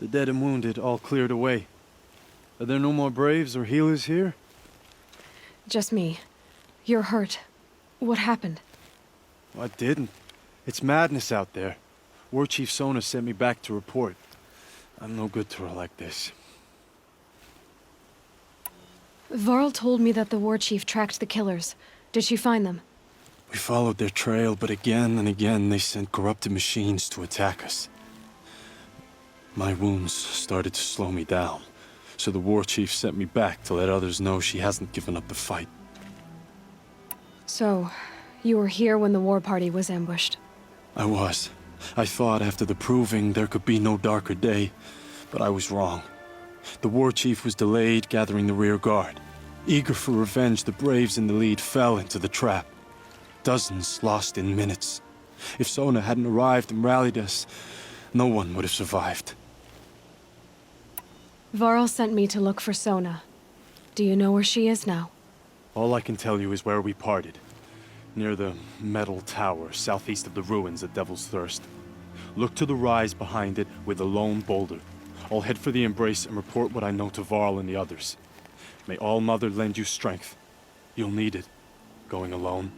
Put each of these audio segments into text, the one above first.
The dead and wounded all cleared away. Are there no more braves or healers here? Just me. You're hurt. What happened? I didn't. It's madness out there. War Chief Sona sent me back to report. I'm no good to her like this. Varl told me that the war chief tracked the killers. Did she find them? We followed their trail, but again and again they sent corrupted machines to attack us. My wounds started to slow me down, so the war chief sent me back to let others know she hasn't given up the fight. So, you were here when the war party was ambushed? I was. I thought after the proving there could be no darker day, but I was wrong. The war chief was delayed gathering the rear guard. Eager for revenge, the braves in the lead fell into the trap. Dozens lost in minutes. If Sona hadn't arrived and rallied us, no one would have survived. Varl sent me to look for Sona. Do you know where she is now? All I can tell you is where we parted. Near the metal tower, southeast of the ruins at Devil's Thirst. Look to the rise behind it with a lone boulder. I'll head for the embrace and report what I know to Varl and the others. May All Mother lend you strength. You'll need it, going alone.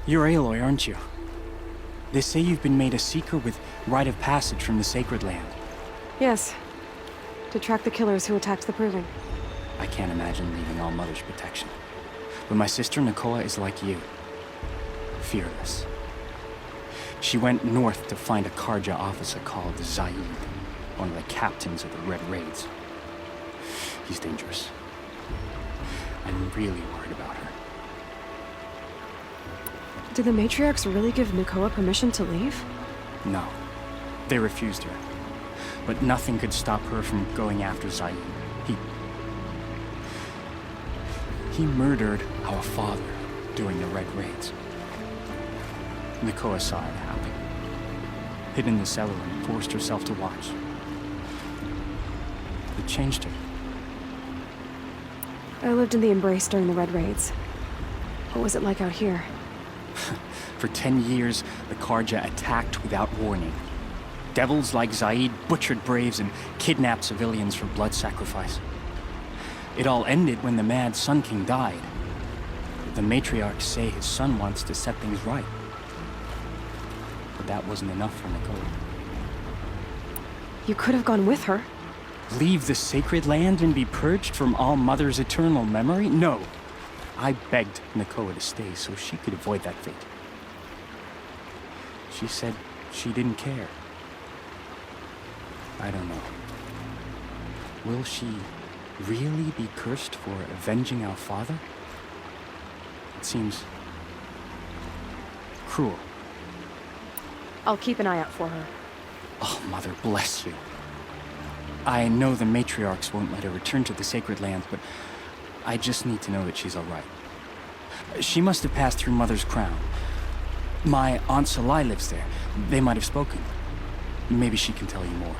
You're Aloy, aren't you? They say you've been made a seeker with rite of passage from the Sacred Land. Yes. To track the killers who attacked the Proving. I can't imagine leaving All Mother's protection. But my sister Nakoa is like you. Fearless. She went north to find a Karja officer called Zaid, one of the captains of the Red Raids. He's dangerous. I'm really worried about her. Did the matriarchs really give Nakoa permission to leave? No. They refused her. But nothing could stop her from going after Zaid. He murdered our father during the Red Raids. Nakoa saw it happen. Hid in the cellar and forced herself to watch. It changed her. I lived in the Embrace during the Red Raids. What was it like out here? For 10 years, the Karja attacked without warning. Devils like Zaid butchered braves and kidnapped civilians for blood sacrifice. It all ended when the mad Sun King died. The matriarchs say his son wants to set things right. But that wasn't enough for Nakoa. You could have gone with her. Leave the Sacred Land and be purged from All Mother's eternal memory? No. I begged Nakoa to stay so she could avoid that fate. She said she didn't care. I don't know. Will she really be cursed for avenging our father? It seems cruel. I'll keep an eye out for her. Oh, Mother bless you. I know the matriarchs won't let her return to the Sacred Lands, but I just need to know that she's all right. She must have passed through Mother's crown. My Aunt Salai lives there. They might have spoken. Maybe she can tell you more.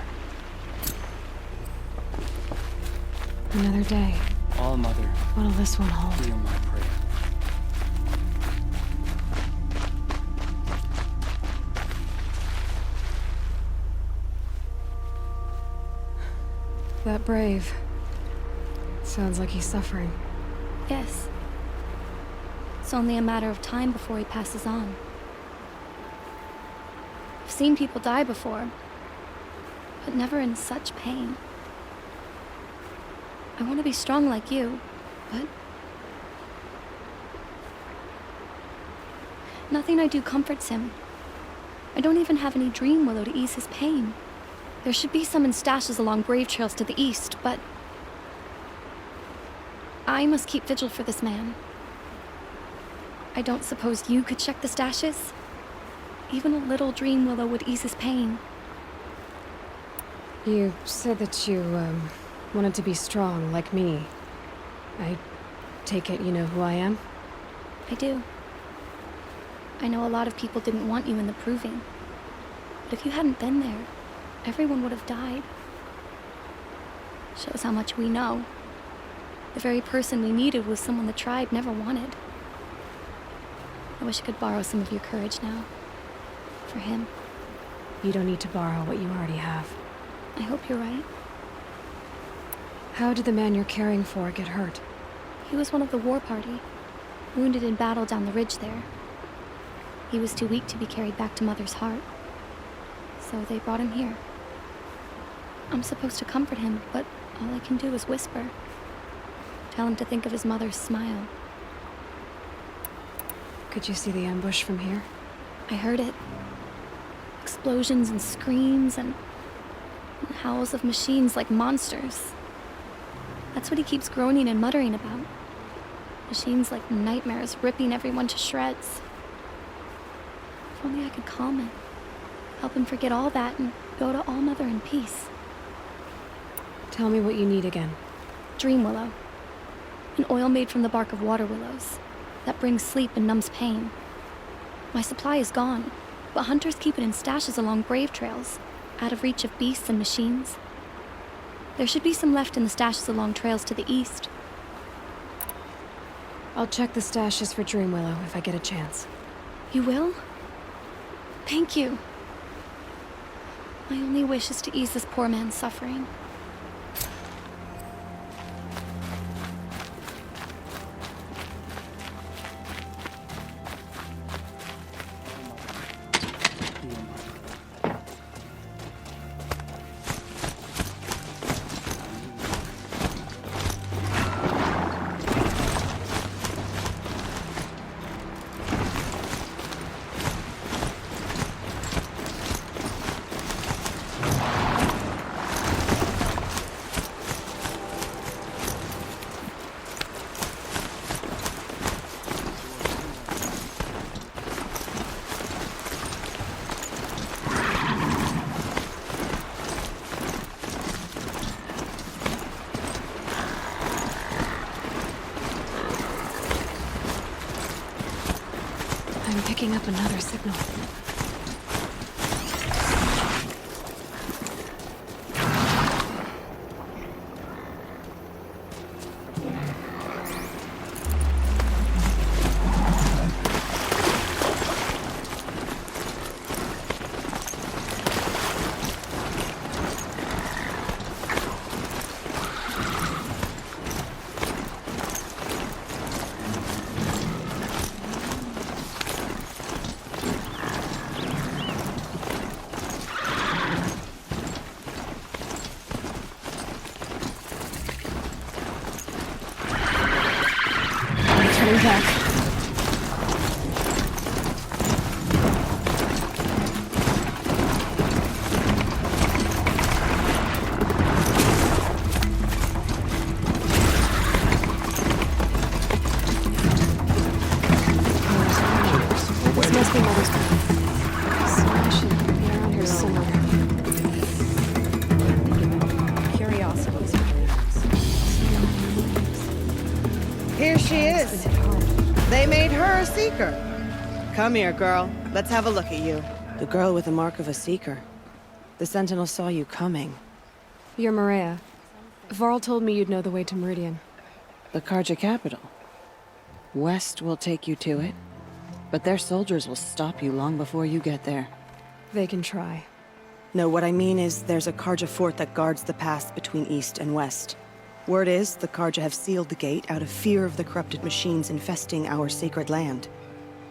Another day. All Mother, What'll this one hold? feel my prayer. that brave. Sounds like he's suffering. Yes. It's only a matter of time before he passes on. I've seen people die before, but never in such pain. I want to be strong like you, but nothing I do comforts him. I don't even have any dream willow to ease his pain. There should be some in stashes along brave trails to the east, but I must keep vigil for this man. I don't suppose you could check the stashes? Even a little dream willow would ease his pain. You said that you, wanted to be strong, like me. I take it you know who I am? I do. I know a lot of people didn't want you in the proving. But if you hadn't been there, everyone would have died. Shows how much we know. The very person we needed was someone the tribe never wanted. I wish I could borrow some of your courage now. For him. You don't need to borrow what you already have. I hope you're right. How did the man you're caring for get hurt? He was one of the war party, wounded in battle down the ridge there. He was too weak to be carried back to Mother's heart. So they brought him here. I'm supposed to comfort him, but all I can do is whisper. Tell him to think of his mother's smile. Could you see the ambush from here? I heard it. Explosions and screams and howls of machines like monsters. That's what he keeps groaning and muttering about. Machines like nightmares ripping everyone to shreds. If only I could calm him. Help him forget all that and go to All Mother in peace. Tell me what you need again. Dream willow. An oil made from the bark of water willows that brings sleep and numbs pain. My supply is gone, but hunters keep it in stashes along brave trails, out of reach of beasts and machines. There should be some left in the stashes along trails to the east. I'll check the stashes for Dream Willow if I get a chance. You will? Thank you. My only wish is to ease this poor man's suffering. I'm picking up another signal. Turning back. This must be Mother's plan. So I should be around here somewhere. Curiosities. Here she is. They made her a seeker. Come here, girl. Let's have a look at you. The girl with the mark of a seeker. The Sentinel saw you coming. You're Maria. Varl told me you'd know the way to Meridian. The Karja capital. West will take you to it, but their soldiers will stop you long before you get there. They can try. No, what I mean is there's a Karja fort that guards the pass between east and west. Word is the Karja have sealed the gate out of fear of the corrupted machines infesting our sacred land.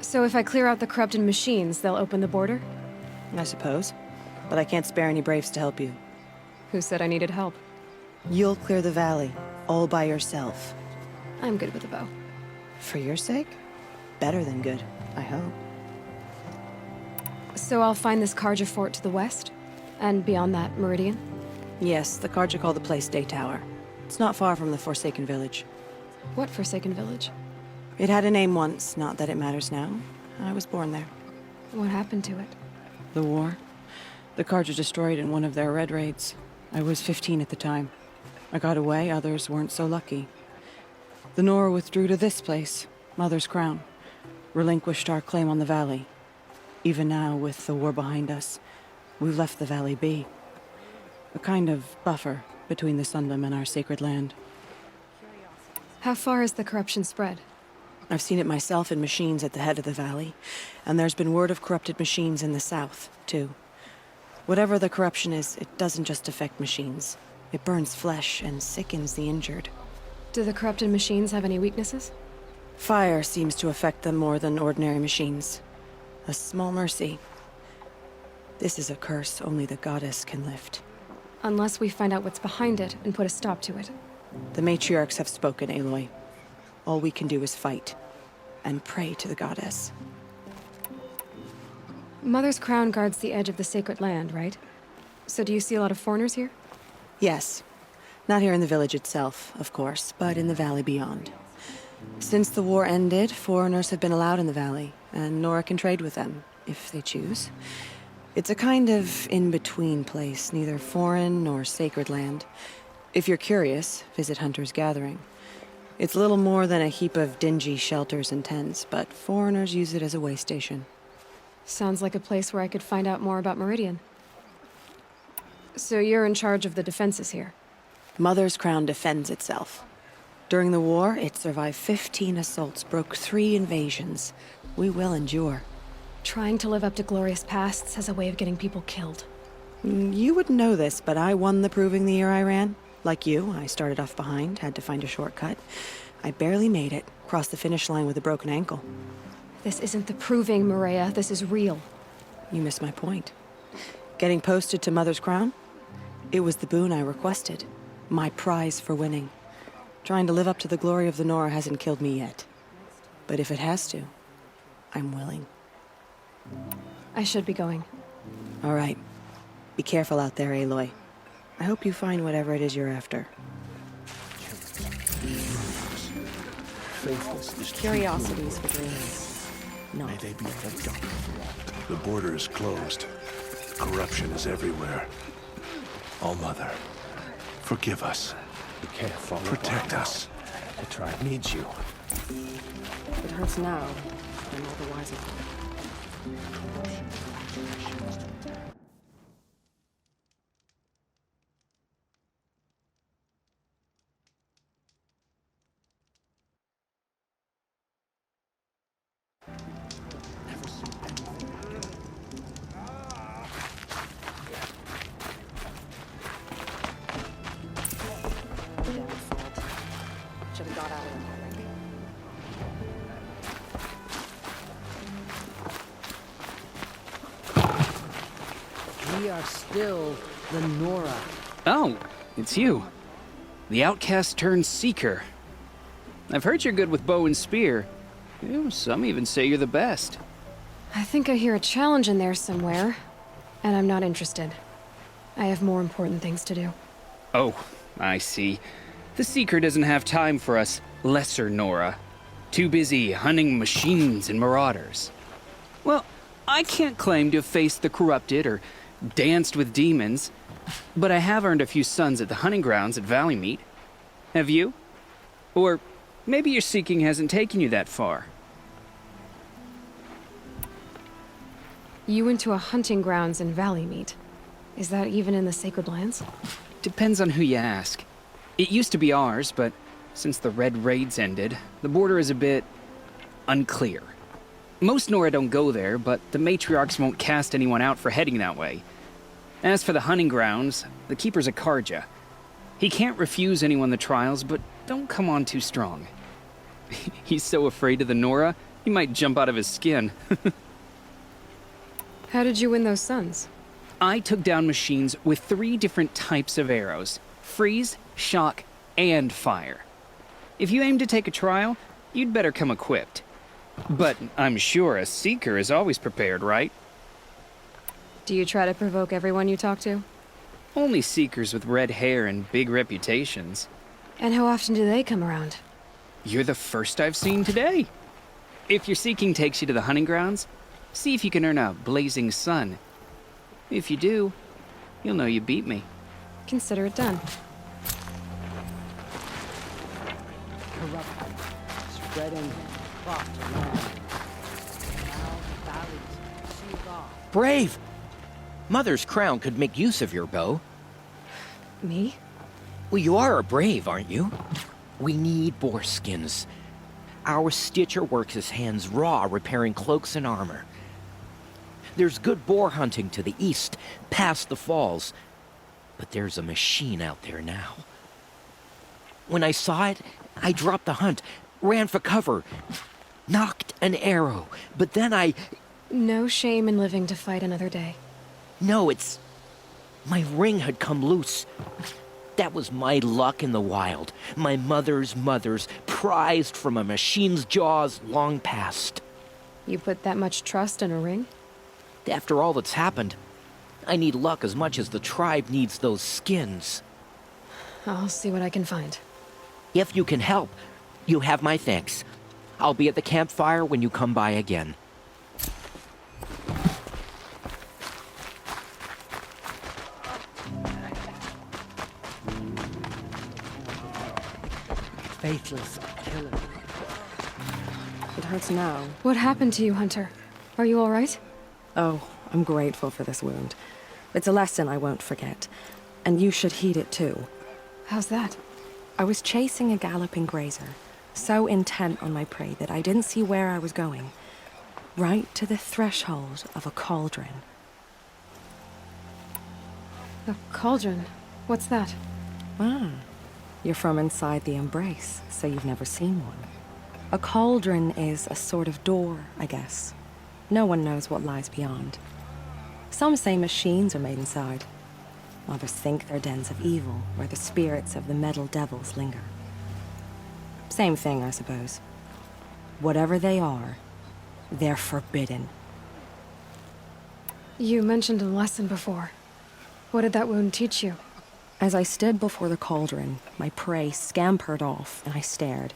So if I clear out the corrupted machines, they'll open the border? I suppose. But I can't spare any braves to help you. Who said I needed help? You'll clear the valley, all by yourself. I'm good with a bow. For your sake? Better than good, I hope. So I'll find this Karja fort to the west? And beyond that, Meridian? Yes, the Karja call the place Day Tower. It's not far from the Forsaken Village. What Forsaken Village? It had a name once, not that it matters now. I was born there. What happened to it? The war. The Karja destroyed in one of their red raids. I was 15 at the time. I got away, others weren't so lucky. The Nora withdrew to this place, Mother's Crown. Relinquished our claim on the valley. Even now, with the war behind us, we've left the valley be. A kind of buffer between the Sundom and our sacred land. How far has the corruption spread? I've seen it myself in machines at the head of the valley, and there's been word of corrupted machines in the south, too. Whatever the corruption is, it doesn't just affect machines. It burns flesh and sickens the injured. Do the corrupted machines have any weaknesses? Fire seems to affect them more than ordinary machines. A small mercy. This is a curse only the goddess can lift. Unless we find out what's behind it and put a stop to it. The matriarchs have spoken, Aloy. All we can do is fight, and pray to the goddess. Mother's Crown guards the edge of the sacred land, right? So do you see a lot of foreigners here? Yes. Not here in the village itself, of course, but in the valley beyond. Since the war ended, foreigners have been allowed in the valley, and Nora can trade with them, if they choose. It's a kind of in-between place, neither foreign nor sacred land. If you're curious, visit Hunter's Gathering. It's little more than a heap of dingy shelters and tents, but foreigners use it as a way station. Sounds like a place where I could find out more about Meridian. So you're in charge of the defenses here? Mother's Crown defends itself. During the war, it survived 15 assaults, broke 3 invasions. We will endure. Trying to live up to glorious pasts has a way of getting people killed. You wouldn't know this, but I won the proving the year I ran. Like you, I started off behind, had to find a shortcut. I barely made it, crossed the finish line with a broken ankle. This isn't the proving, Maria. This is real. You missed my point. Getting posted to Mother's Crown? It was the boon I requested. My prize for winning. Trying to live up to the glory of the Nora hasn't killed me yet. But if it has to, I'm willing. I should be going. All right. Be careful out there, Aloy. I hope you find whatever it is you're after. Curiosities for dreams. No. May they be forgotten. The border is closed. Corruption is everywhere. All-Mother, forgive us. Be careful. Protect us. The tribe needs you. It hurts now, I'm all the wiser. Should have got out of We are still the Nora. Oh, it's you. The outcast turned seeker. I've heard you're good with bow and spear. Some even say you're the best. I think I hear a challenge in there somewhere, and I'm not interested. I have more important things to do. Oh, I see. The Seeker doesn't have time for us lesser Nora. Too busy hunting machines and marauders. Well, I can't claim to have faced the corrupted or danced with demons, but I have earned a few sons at the hunting grounds at Valley Meet. Have you? Or maybe your seeking hasn't taken you that far. You went to a hunting grounds in Valley Meet. Is that even in the Sacred Lands? Depends on who you ask. It used to be ours, but since the Red Raids ended, the border is a bit unclear. Most Nora don't go there, but the matriarchs won't cast anyone out for heading that way. As for the hunting grounds, the keeper's a Karja. He can't refuse anyone the trials, but don't come on too strong. He's so afraid of the Nora, he might jump out of his skin. How did you win those suns? I took down machines with 3 different types of arrows: freeze, shock, and fire. If you aim to take a trial, you'd better come equipped. But I'm sure a Seeker is always prepared, right? Do you try to provoke everyone you talk to? Only Seekers with red hair and big reputations. And how often do they come around? You're the first I've seen today. If your seeking takes you to the hunting grounds, see if you can earn a blazing sun. If you do, you'll know you beat me. Consider it done. Corruption, spreading across the land. Now valleys, seek off. Brave! Mother's crown could make use of your bow. Me? Well, you are a brave, aren't you? We need boar skins. Our stitcher works his hands raw repairing cloaks and armor. There's good boar hunting to the east, past the falls. But there's a machine out there now. When I saw it, I dropped the hunt, ran for cover, knocked an arrow, but then I... No shame in living to fight another day. No, it's... my ring had come loose. That was my luck in the wild. My mother's prized from a machine's jaws long past. You put that much trust in a ring? After all that's happened, I need luck as much as the tribe needs those skins. I'll see what I can find. If you can help, you have my thanks. I'll be at the campfire when you come by again. Faithless killer. It hurts now. What happened to you, Hunter? Are you all right? Oh, I'm grateful for this wound. It's a lesson I won't forget. And you should heed it too. How's that? I was chasing a galloping grazer, so intent on my prey that I didn't see where I was going. Right to the threshold of a cauldron. A cauldron? What's that? Ah, you're from inside the embrace, so you've never seen one. A cauldron is a sort of door, I guess. No one knows what lies beyond. Some say machines are made inside. Others think they're dens of evil, where the spirits of the metal devils linger. Same thing, I suppose. Whatever they are, they're forbidden. You mentioned a lesson before. What did that wound teach you? As I stood before the cauldron, my prey scampered off, and I stared,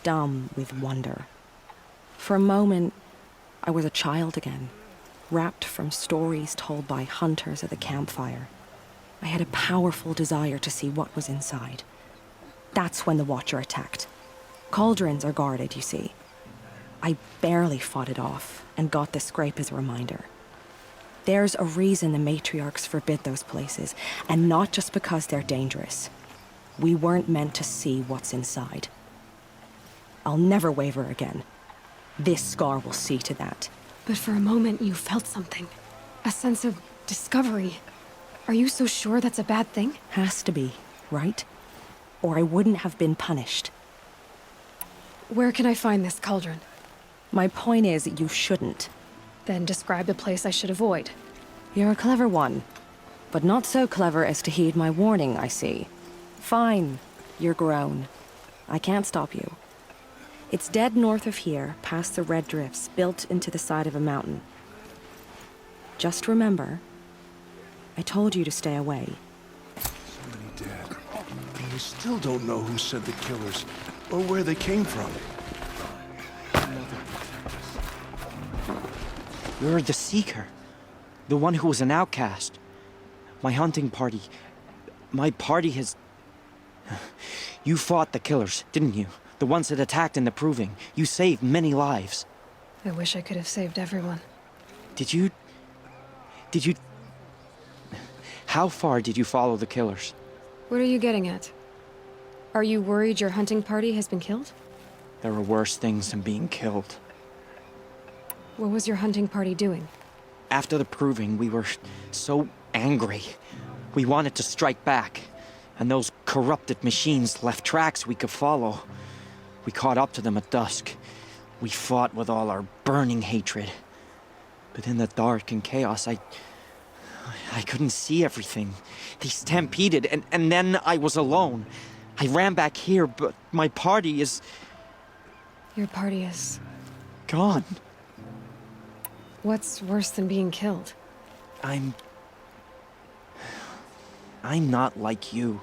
dumb with wonder. For a moment, I was a child again, wrapped from stories told by hunters at the campfire. I had a powerful desire to see what was inside. That's when the Watcher attacked. Cauldrons are guarded, you see. I barely fought it off, and got the scrape as a reminder. There's a reason the matriarchs forbid those places, and not just because they're dangerous. We weren't meant to see what's inside. I'll never waver again. This scar will see to that. But for a moment you felt something. A sense of discovery. Are you so sure that's a bad thing? Has to be, right? Or I wouldn't have been punished. Where can I find this cauldron? My point is, you shouldn't. Then describe the place I should avoid. You're a clever one. But not so clever as to heed my warning, I see. Fine. You're grown. I can't stop you. It's dead north of here, past the red drifts, built into the side of a mountain. Just remember, I told you to stay away. Somebody dead. And we still don't know who sent the killers, or where they came from. You're the Seeker. The one who was an outcast. My hunting party. My party has... You fought the killers, didn't you? The ones that attacked in the Proving. You saved many lives. I wish I could have saved everyone. Did you... How far did you follow the killers? What are you getting at? Are you worried your hunting party has been killed? There are worse things than being killed. What was your hunting party doing? After the Proving, we were so angry. We wanted to strike back, and those corrupted machines left tracks we could follow. We caught up to them at dusk. We fought with all our burning hatred. But in the dark and chaos, I couldn't see everything. They stampeded, and then I was alone. I ran back here, but my party is... Your party is... gone. What's worse than being killed? I'm not like you.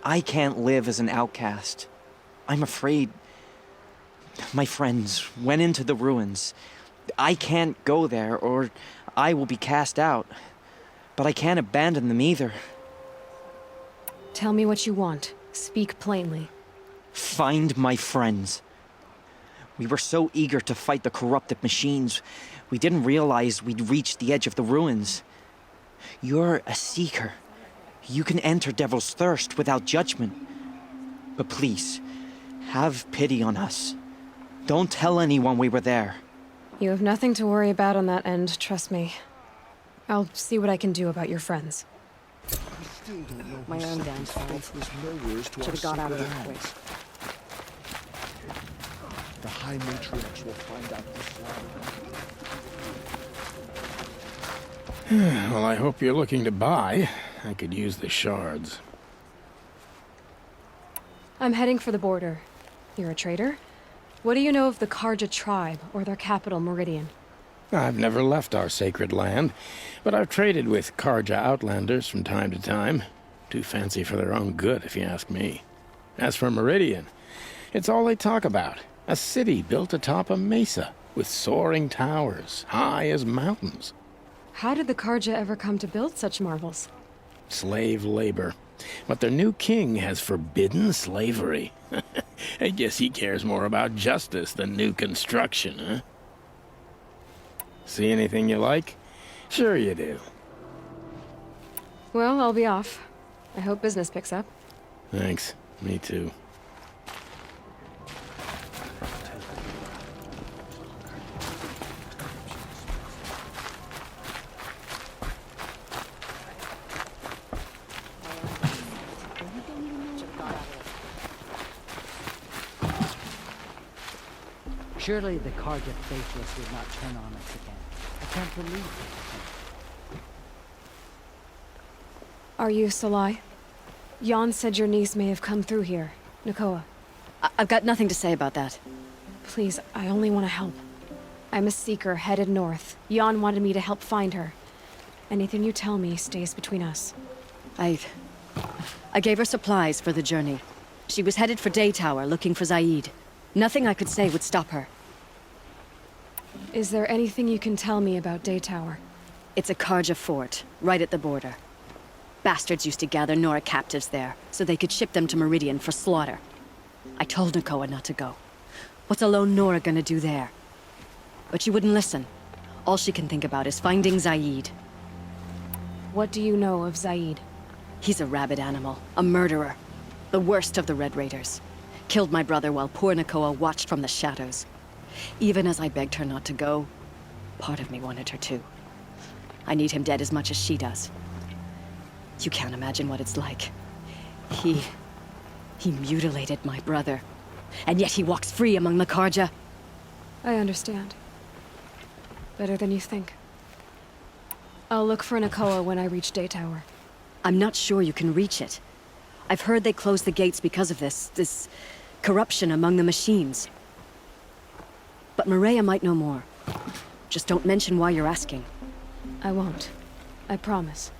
I can't live as an outcast. I'm afraid... My friends went into the ruins. I can't go there, or I will be cast out. But I can't abandon them either. Tell me what you want. Speak plainly. Find my friends. We were so eager to fight the corrupted machines, we didn't realize we'd reached the edge of the ruins. You're a seeker. You can enter Devil's Thirst without judgment. But please, have pity on us. Don't tell anyone we were there. You have nothing to worry about on that end, trust me. I'll see what I can do about your friends. My own downsides. Should have got out of here quick. The High Matriarchs will find out this long. Well, I hope you're looking to buy. I could use the shards. I'm heading for the border. You're a trader? What do you know of the Karja tribe, or their capital, Meridian? I've never left our sacred land, but I've traded with Karja outlanders from time to time. Too fancy for their own good, if you ask me. As for Meridian, it's all they talk about. A city built atop a mesa, with soaring towers, high as mountains. How did the Karja ever come to build such marvels? Slave labor. But their new king has forbidden slavery. I guess he cares more about justice than new construction, huh? See anything you like? Sure you do. Well, I'll be off. I hope business picks up. Thanks. Me too. Surely the Karja faithless would not turn on us again. I can't believe it. Are you Salai? Jan said your niece may have come through here. Nakoa. I've got nothing to say about that. Please, I only want to help. I'm a seeker headed north. Jan wanted me to help find her. Anything you tell me stays between us. I gave her supplies for the journey. She was headed for Day Tower looking for Zaid. Nothing I could say would stop her. Is there anything you can tell me about Day Tower? It's a Karja fort, right at the border. Bastards used to gather Nora captives there, so they could ship them to Meridian for slaughter. I told Nakoa not to go. What's a lone Nora gonna do there? But she wouldn't listen. All she can think about is finding Zaid. What do you know of Zaid? He's a rabid animal, a murderer. The worst of the Red Raiders. Killed my brother while poor Nakoa watched from the shadows. Even as I begged her not to go, part of me wanted her to. I need him dead as much as she does. You can't imagine what it's like. He mutilated my brother. And yet he walks free among the Karja. I understand. Better than you think. I'll look for Nakoa when I reach Day Tower. I'm not sure you can reach it. I've heard they closed the gates because of this corruption among the machines. But Maria might know more. Just don't mention why you're asking. I won't. I promise.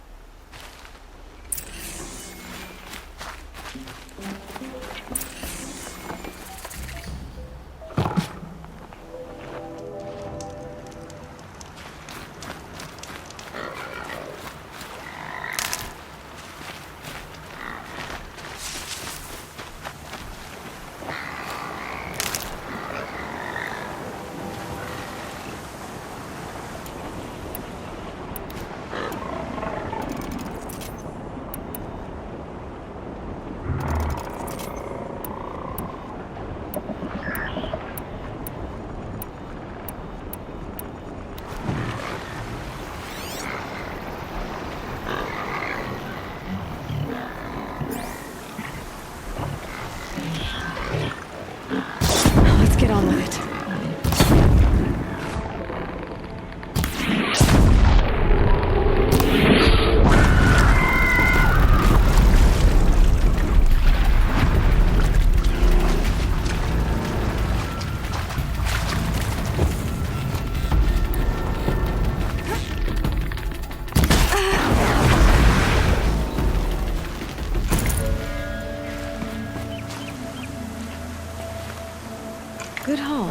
Good haul.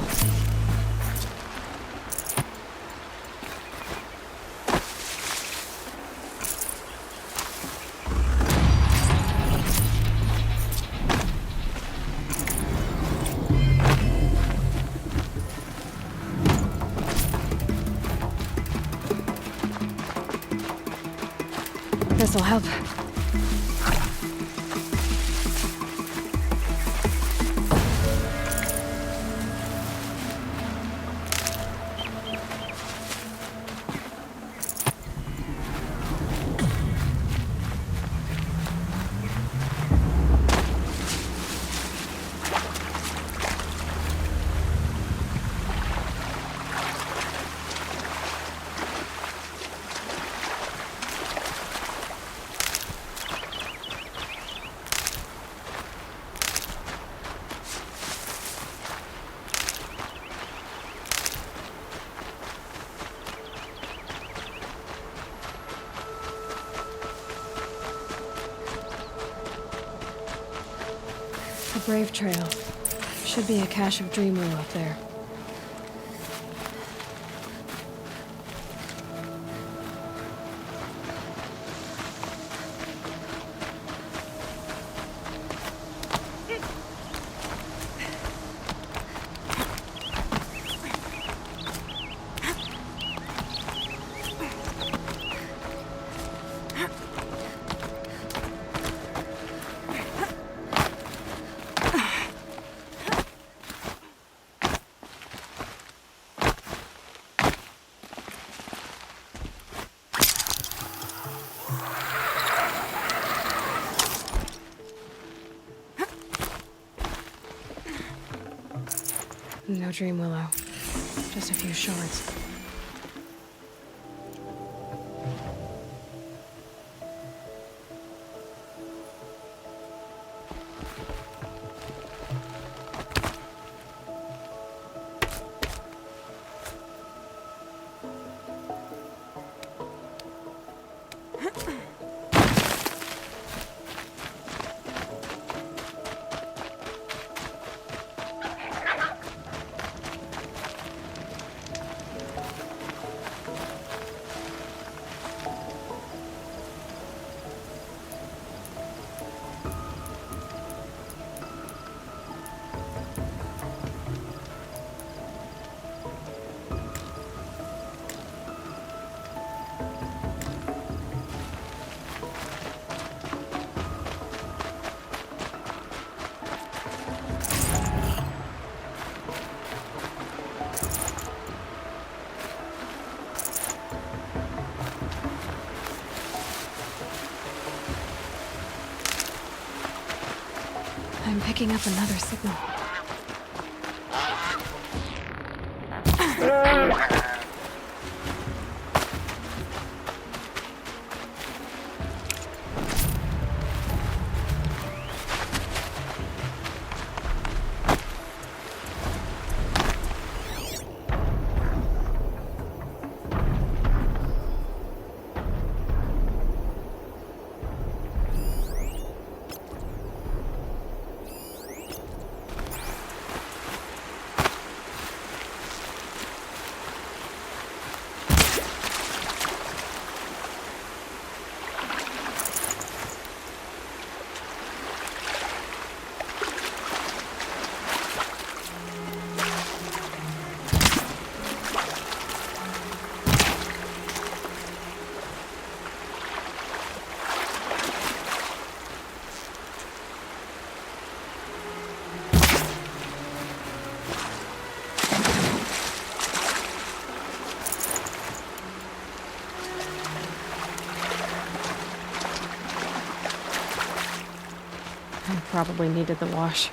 This'll help. The Brave Trail. Should be a cache of dream wheel up there. No dream willow. Just a few shards. I'm picking up another signal. Probably needed the wash.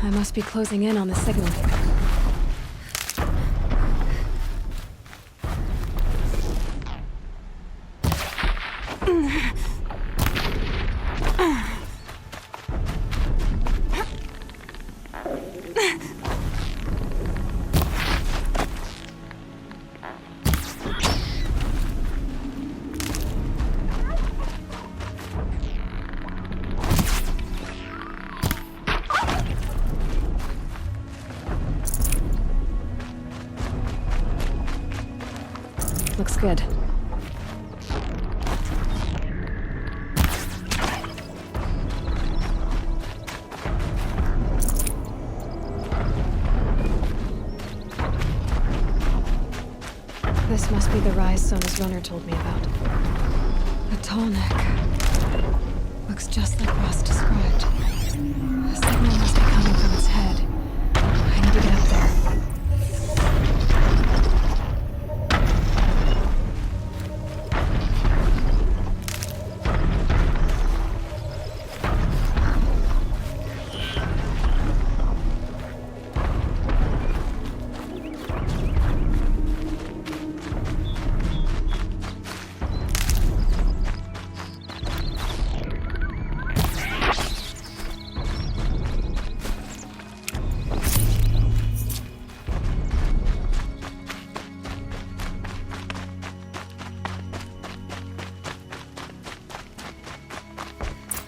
I must be closing in on the signal. Looks good. This must be the rise Sona's runner told me about. A tall neck. Looks just like Ross described. The signal must be coming from its head. I need to get up there.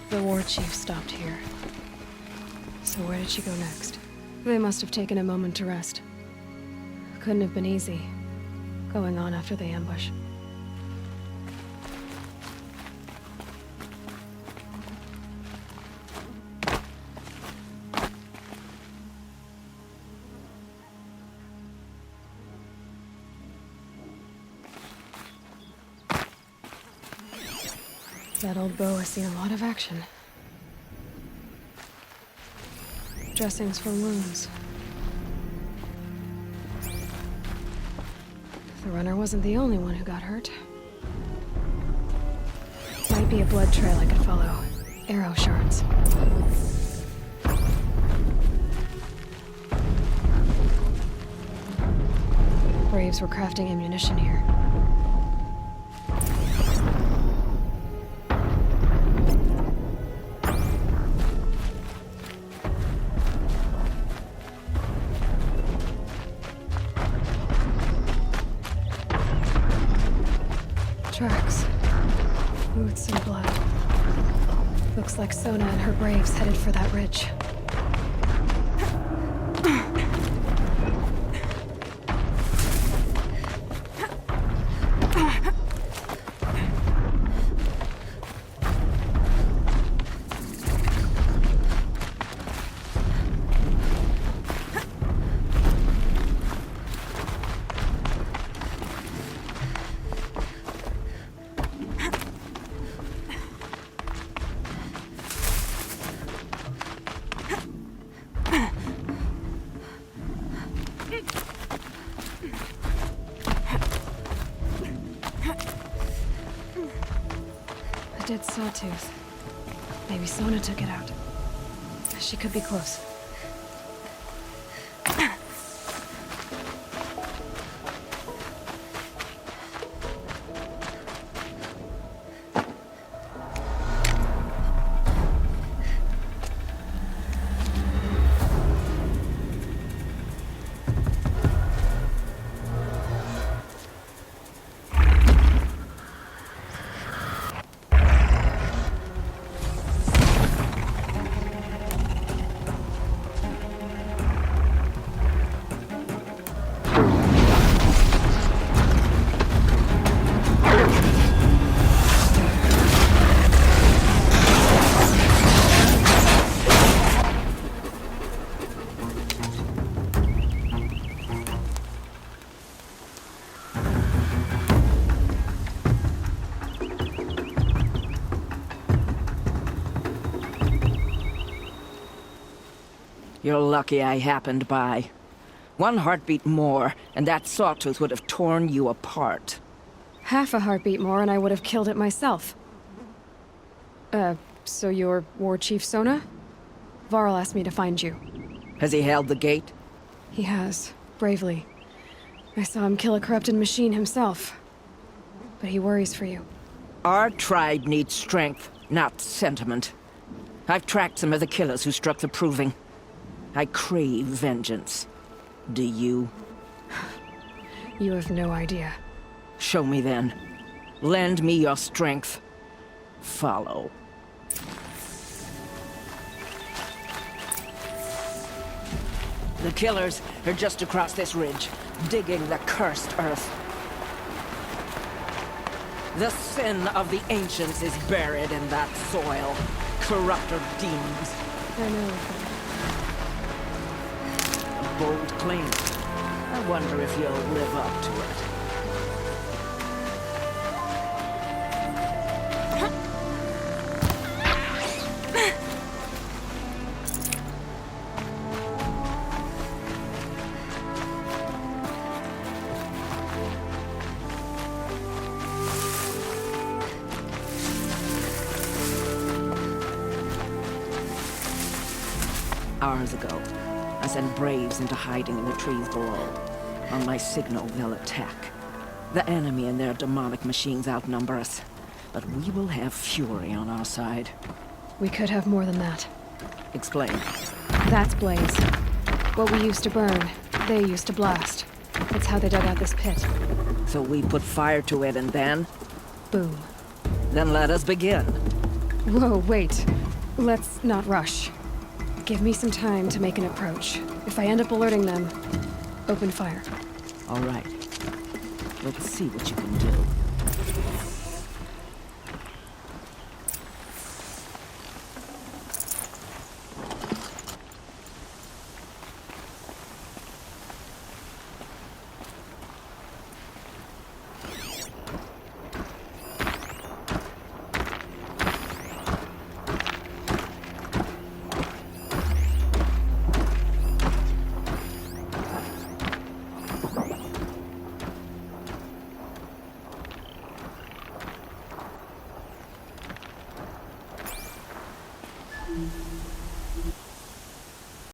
The war chief stopped here. So where did she go next? They must have taken a moment to rest. Couldn't have been easy, going on after the ambush. That old bow has seen a lot of action. Dressings for wounds. The runner wasn't the only one who got hurt. Might be a blood trail I could follow. Arrow shards. Braves were crafting ammunition here. Tracks. Boots and blood. Looks like Sona and her braves headed for that ridge. Dead sawtooth. Maybe Sona took it out. She could be close. You're lucky I happened by. One heartbeat more, and that sawtooth would have torn you apart. Half a heartbeat more and I would have killed it myself. So you're War Chief Sona? Varl asked me to find you. Has he held the gate? He has, bravely. I saw him kill a corrupted machine himself. But he worries for you. Our tribe needs strength, not sentiment. I've tracked some of the killers who struck the Proving. I crave vengeance. Do you? You have no idea. Show me then. Lend me your strength. Follow. The killers are just across this ridge, digging the cursed earth. The sin of the ancients is buried in that soil. Corrupter demons. I know. A bold claim. I wonder if you'll live up to it. Hours ago, I sent Braves into hiding in the trees below. On my signal, they'll attack. The enemy and their demonic machines outnumber us, but we will have fury on our side. We could have more than that. Explain. That's Blaze. What we used to burn, they used to blast. That's how they dug out this pit. So we put fire to it and then? Boom. Then let us begin. Whoa, wait. Let's not rush. Give me some time to make an approach. If I end up alerting them, open fire. All right. Let's see what you can do.